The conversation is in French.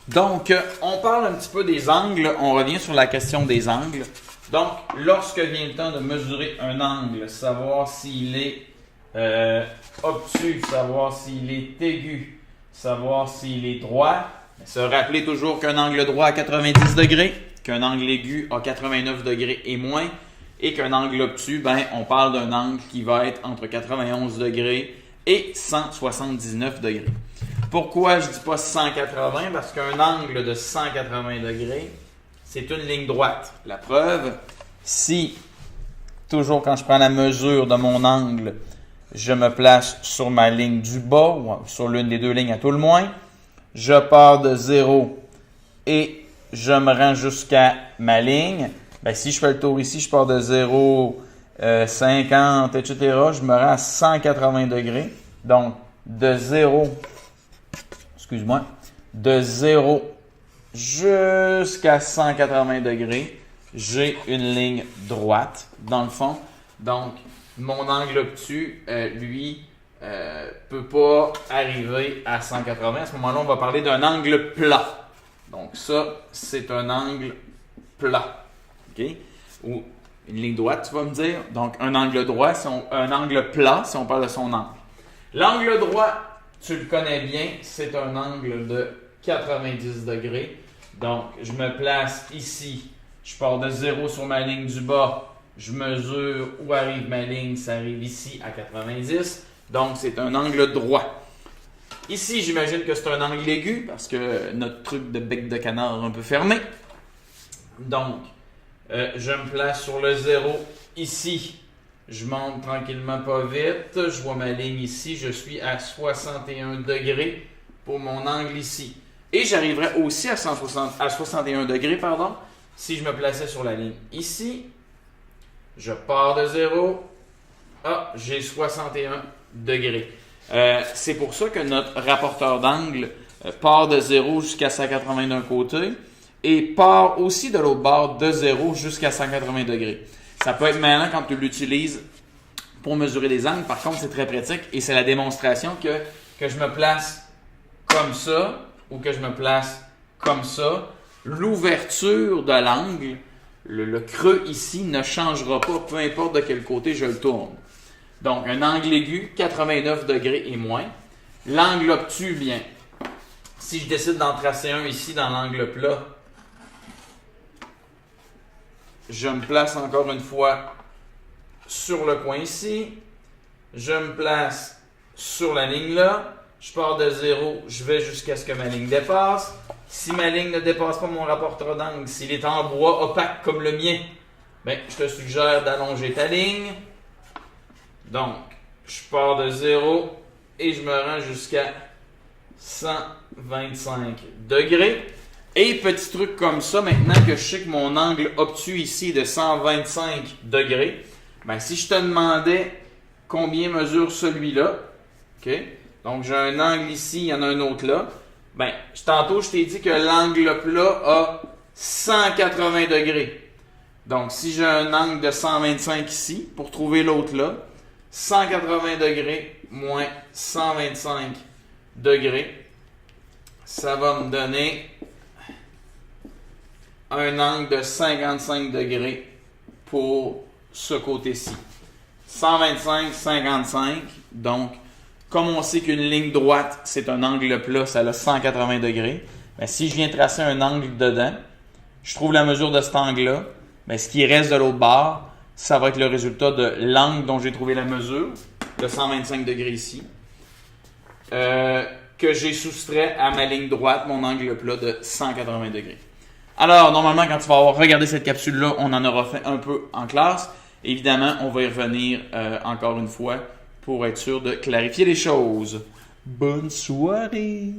Donc, on parle un petit peu des angles. On revient sur la question des angles. Donc, lorsque vient le temps de mesurer un angle, savoir s'il est obtus, savoir s'il est aigu, savoir s'il est droit, se rappeler toujours qu'un angle droit à 90 degrés, qu'un angle aigu à 89 degrés et moins, et qu'un angle obtus, on parle d'un angle qui va être entre 91 degrés et 179 degrés. Pourquoi je ne dis pas 180? Parce qu'un angle de 180 degrés, c'est une ligne droite. La preuve, si, toujours quand je prends la mesure de mon angle, je me place sur ma ligne du bas, ou sur l'une des deux lignes à tout le moins, je pars de 0 et je me rends jusqu'à ma ligne. Si je fais le tour ici, je pars de 0, 50, etc. Je me rends à 180 degrés. Donc, de 0 jusqu'à 180 degrés, j'ai une ligne droite, dans le fond. Donc, mon angle obtus, lui, peut pas arriver à 180. À ce moment-là, on va parler d'un angle plat. Donc, ça, c'est un angle plat. OK? Ou une ligne droite, tu vas me dire. Donc, un angle droit, un angle plat, si on parle de son angle. L'angle droit, tu le connais bien, c'est un angle de 90 degrés. Donc, je me place ici. Je pars de 0 sur ma ligne du bas. Je mesure où arrive ma ligne. Ça arrive ici à 90. Donc, c'est un angle droit. Ici, j'imagine que c'est un angle aigu parce que notre truc de bec de canard est un peu fermé. Donc, je me place sur le 0 ici. Je monte tranquillement pas vite. Je vois ma ligne ici. Je suis à 61 degrés pour mon angle ici. Et j'arriverai aussi à 61 degrés, si je me plaçais sur la ligne ici. Je pars de 0. Ah, j'ai 61 degrés. C'est pour ça que notre rapporteur d'angle part de 0 jusqu'à 180 d'un côté et part aussi de l'autre bord de 0 jusqu'à 180 degrés. Ça peut être malin quand tu l'utilises pour mesurer les angles. Par contre, c'est très pratique et c'est la démonstration que je me place comme ça ou que je me place comme ça. L'ouverture de l'angle, le creux ici ne changera pas, peu importe de quel côté je le tourne. Donc, un angle aigu, 89 degrés et moins. L'angle obtus, bien, si je décide d'en tracer un ici dans l'angle plat, je me place encore une fois sur le coin ici. Je me place sur la ligne là. Je pars de 0, je vais jusqu'à ce que ma ligne dépasse. Si ma ligne ne dépasse pas mon rapporteur d'angle, s'il est en bois opaque comme le mien, je te suggère d'allonger ta ligne. Donc, je pars de 0 et je me rends jusqu'à 125 degrés. Et petit truc comme ça, maintenant que je sais que mon angle obtus ici est de 125 degrés, si je te demandais combien mesure celui-là, OK? Donc j'ai un angle ici, il y en a un autre là, tantôt je t'ai dit que l'angle plat a 180 degrés. Donc si j'ai un angle de 125 ici, pour trouver l'autre là, 180 degrés moins 125 degrés, ça va me donner un angle de 55 degrés pour ce côté-ci. 125, 55. Donc, comme on sait qu'une ligne droite, c'est un angle plat, ça a 180 degrés. Si je viens tracer un angle dedans, je trouve la mesure de cet angle-là. Ce qui reste de l'autre bord, ça va être le résultat de l'angle dont j'ai trouvé la mesure, de 125 degrés ici, que j'ai soustrait à ma ligne droite, mon angle plat de 180 degrés. Alors, normalement, quand tu vas avoir regardé cette capsule-là, on en aura fait un peu en classe. Évidemment, on va y revenir encore une fois pour être sûr de clarifier les choses. Bonne soirée!